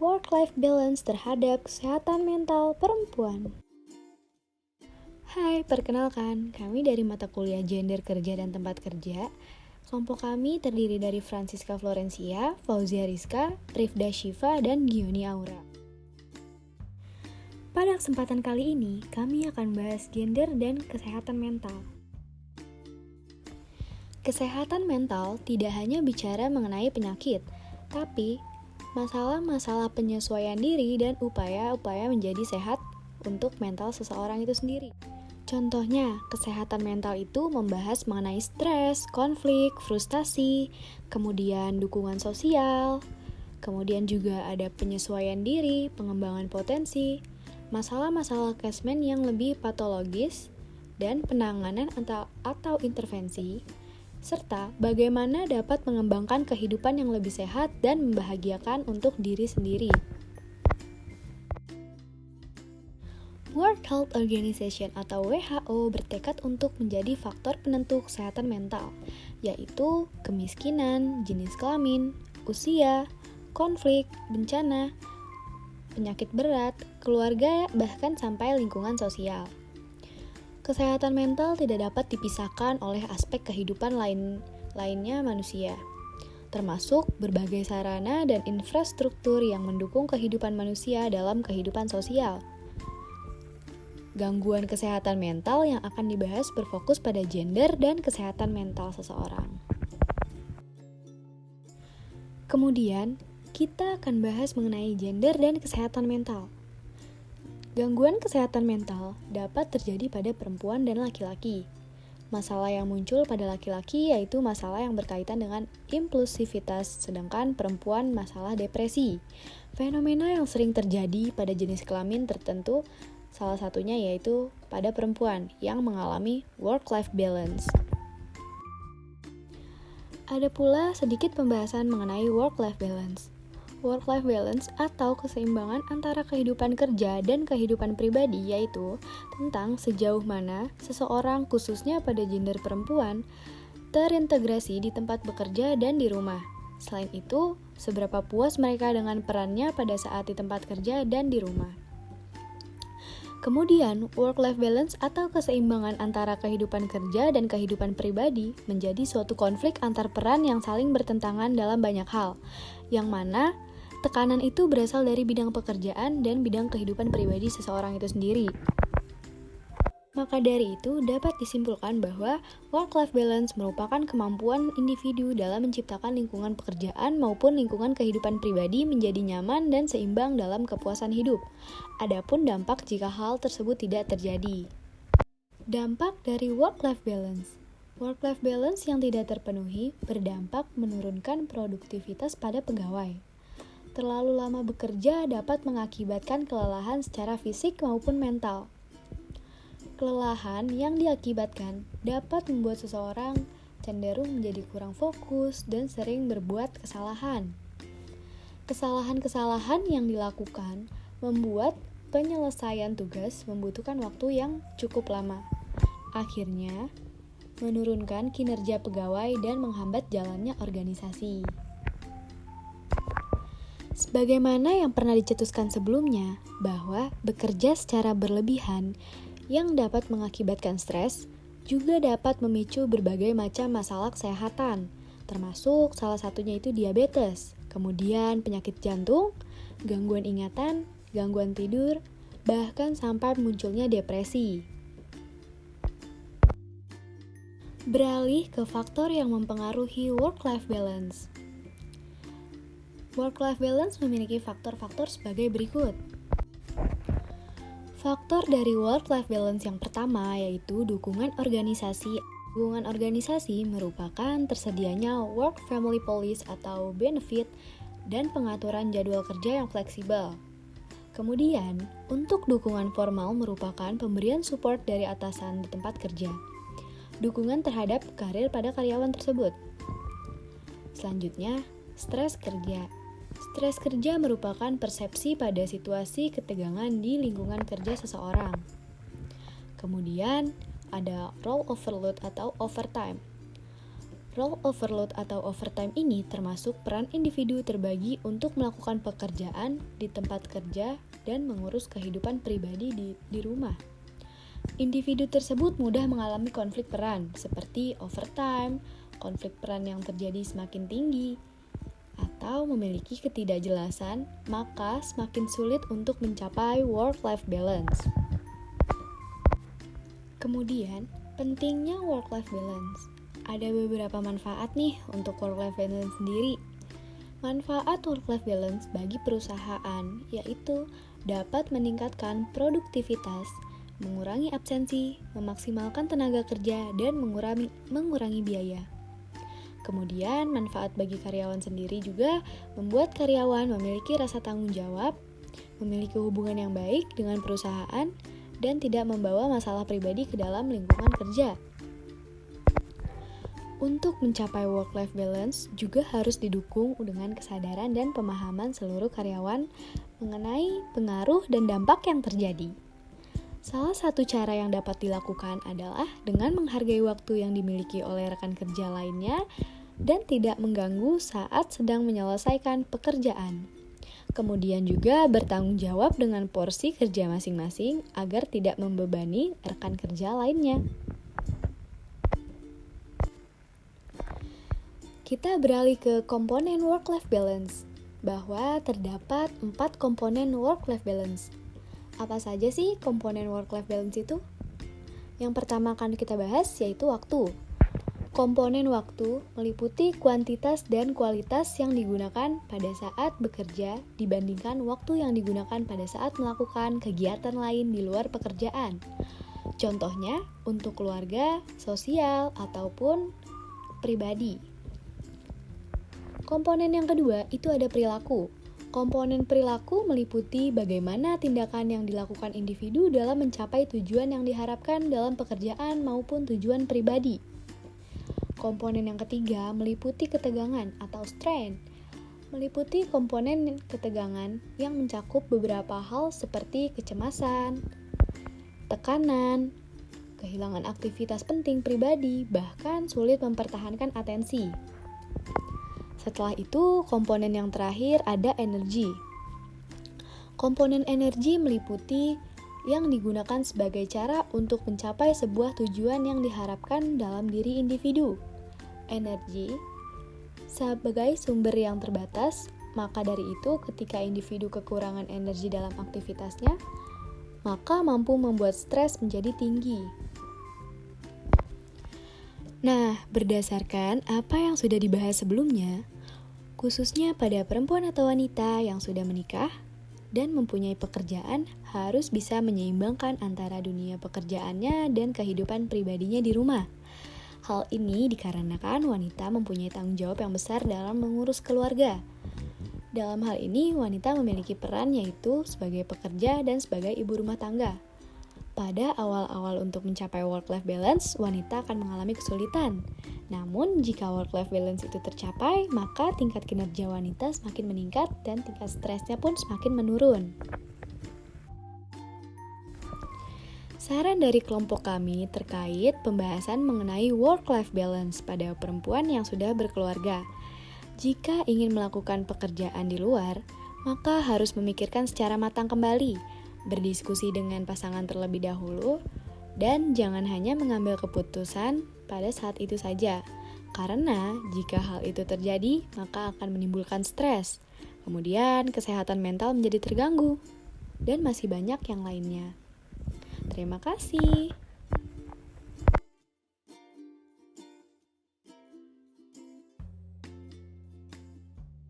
work-life balance terhadap kesehatan mental perempuan. Hai, perkenalkan, kami dari mata kuliah Gender Kerja dan Tempat Kerja. Kelompok kami terdiri dari Francisca Florencia, Fauzia Rizka, Rifda Shiva, dan Gioni Aura. Pada kesempatan kali ini, kami akan bahas gender dan kesehatan mental. Kesehatan mental tidak hanya bicara mengenai penyakit, tapi masalah-masalah penyesuaian diri dan upaya-upaya menjadi sehat untuk mental seseorang itu sendiri. Contohnya, kesehatan mental itu membahas mengenai stres, konflik, frustasi, kemudian dukungan sosial, kemudian juga ada penyesuaian diri, pengembangan potensi, masalah-masalah casement yang lebih patologis, dan penanganan atau intervensi, serta bagaimana dapat mengembangkan kehidupan yang lebih sehat dan membahagiakan untuk diri sendiri. World Health Organization atau WHO bertekad untuk menjadi faktor penentu kesehatan mental, yaitu kemiskinan, jenis kelamin, usia, konflik, bencana, penyakit berat, keluarga, bahkan sampai lingkungan sosial. Kesehatan mental tidak dapat dipisahkan oleh aspek kehidupan lainnya manusia, termasuk berbagai sarana dan infrastruktur yang mendukung kehidupan manusia dalam kehidupan sosial. Gangguan kesehatan mental yang akan dibahas berfokus pada gender dan kesehatan mental seseorang. Kemudian, kita akan bahas mengenai gender dan kesehatan mental. Gangguan kesehatan mental dapat terjadi pada perempuan dan laki-laki. Masalah yang muncul pada laki-laki yaitu masalah yang berkaitan dengan impulsivitas, sedangkan perempuan masalah depresi. Fenomena yang sering terjadi pada jenis kelamin tertentu, salah satunya yaitu pada perempuan yang mengalami work-life balance. Ada pula sedikit pembahasan mengenai work-life balance. Work-life balance atau keseimbangan antara kehidupan kerja dan kehidupan pribadi yaitu tentang sejauh mana seseorang khususnya pada gender perempuan terintegrasi di tempat bekerja dan di rumah. Selain itu, seberapa puas mereka dengan perannya pada saat di tempat kerja dan di rumah. Kemudian, work-life balance atau keseimbangan antara kehidupan kerja dan kehidupan pribadi menjadi suatu konflik antar peran yang saling bertentangan dalam banyak hal, yang mana tekanan itu berasal dari bidang pekerjaan dan bidang kehidupan pribadi seseorang itu sendiri. Maka dari itu, dapat disimpulkan bahwa work-life balance merupakan kemampuan individu dalam menciptakan lingkungan pekerjaan maupun lingkungan kehidupan pribadi menjadi nyaman dan seimbang dalam kepuasan hidup. Adapun dampak jika hal tersebut tidak terjadi. Dampak dari work-life balance. Work-life balance yang tidak terpenuhi berdampak menurunkan produktivitas pada pegawai. Terlalu lama bekerja dapat mengakibatkan kelelahan secara fisik maupun mental. Kelelahan yang diakibatkan dapat membuat seseorang cenderung menjadi kurang fokus dan sering berbuat kesalahan. Kesalahan-kesalahan yang dilakukan membuat penyelesaian tugas membutuhkan waktu yang cukup lama. Akhirnya, menurunkan kinerja pegawai dan menghambat jalannya organisasi. Sebagaimana yang pernah dicetuskan sebelumnya, bahwa bekerja secara berlebihan yang dapat mengakibatkan stres juga dapat memicu berbagai macam masalah kesehatan, termasuk salah satunya itu diabetes, kemudian penyakit jantung, gangguan ingatan, gangguan tidur, bahkan sampai munculnya depresi. Beralih ke faktor yang mempengaruhi work-life balance. Work-life balance memiliki faktor-faktor sebagai berikut. Faktor dari work-life balance yang pertama yaitu dukungan organisasi. Dukungan organisasi merupakan tersedianya work-family policy atau benefit dan pengaturan jadwal kerja yang fleksibel. Kemudian, untuk dukungan formal merupakan pemberian support dari atasan di tempat kerja. Dukungan terhadap karir pada karyawan tersebut. Selanjutnya, stres kerja. Stres kerja merupakan persepsi pada situasi ketegangan di lingkungan kerja seseorang. Kemudian, ada role overload atau overtime. Role overload atau overtime ini termasuk peran individu terbagi untuk melakukan pekerjaan di tempat kerja dan mengurus kehidupan pribadi di rumah. Individu tersebut mudah mengalami konflik peran seperti overtime, konflik peran yang terjadi semakin tinggi, atau memiliki ketidakjelasan, maka semakin sulit untuk mencapai work-life balance. Kemudian, pentingnya work-life balance. Ada beberapa manfaat nih untuk work-life balance sendiri. Manfaat work-life balance bagi perusahaan yaitu dapat meningkatkan produktivitas, mengurangi absensi, memaksimalkan tenaga kerja, dan mengurangi biaya. Kemudian, manfaat bagi karyawan sendiri juga membuat karyawan memiliki rasa tanggung jawab, memiliki hubungan yang baik dengan perusahaan, dan tidak membawa masalah pribadi ke dalam lingkungan kerja. Untuk mencapai work-life balance juga harus didukung dengan kesadaran dan pemahaman seluruh karyawan mengenai pengaruh dan dampak yang terjadi. Salah satu cara yang dapat dilakukan adalah dengan menghargai waktu yang dimiliki oleh rekan kerja lainnya dan tidak mengganggu saat sedang menyelesaikan pekerjaan. Kemudian juga bertanggung jawab dengan porsi kerja masing-masing agar tidak membebani rekan kerja lainnya. Kita beralih ke komponen work-life balance, bahwa terdapat 4 komponen work-life balance. Apa saja sih komponen work-life balance itu? Yang pertama akan kita bahas yaitu waktu. Komponen waktu meliputi kuantitas dan kualitas yang digunakan pada saat bekerja dibandingkan waktu yang digunakan pada saat melakukan kegiatan lain di luar pekerjaan. Contohnya untuk keluarga, sosial, ataupun pribadi. Komponen yang kedua itu ada perilaku. Komponen perilaku meliputi bagaimana tindakan yang dilakukan individu dalam mencapai tujuan yang diharapkan dalam pekerjaan maupun tujuan pribadi. Komponen yang ketiga meliputi ketegangan atau strain. Meliputi komponen ketegangan yang mencakup beberapa hal seperti kecemasan, tekanan, kehilangan aktivitas penting pribadi, bahkan sulit mempertahankan atensi. Setelah itu, komponen yang terakhir ada energi. Komponen energi meliputi yang digunakan sebagai cara untuk mencapai sebuah tujuan yang diharapkan dalam diri individu. Energi sebagai sumber yang terbatas, maka dari itu ketika individu kekurangan energi dalam aktivitasnya, maka mampu membuat stres menjadi tinggi. Nah, berdasarkan apa yang sudah dibahas sebelumnya, khususnya pada perempuan atau wanita yang sudah menikah dan mempunyai pekerjaan harus bisa menyeimbangkan antara dunia pekerjaannya dan kehidupan pribadinya di rumah. Hal ini dikarenakan wanita mempunyai tanggung jawab yang besar dalam mengurus keluarga. Dalam hal ini, wanita memiliki peran yaitu sebagai pekerja dan sebagai ibu rumah tangga. Pada awal-awal untuk mencapai work-life balance, wanita akan mengalami kesulitan. Namun, jika work-life balance itu tercapai, maka tingkat kinerja wanita semakin meningkat dan tingkat stresnya pun semakin menurun. Saran dari kelompok kami terkait pembahasan mengenai work-life balance pada perempuan yang sudah berkeluarga. Jika ingin melakukan pekerjaan di luar, maka harus memikirkan secara matang kembali, berdiskusi dengan pasangan terlebih dahulu, dan jangan hanya mengambil keputusan pada saat itu saja. Karena jika hal itu terjadi, maka akan menimbulkan stres. Kemudian kesehatan mental menjadi terganggu, dan masih banyak yang lainnya. Terima kasih.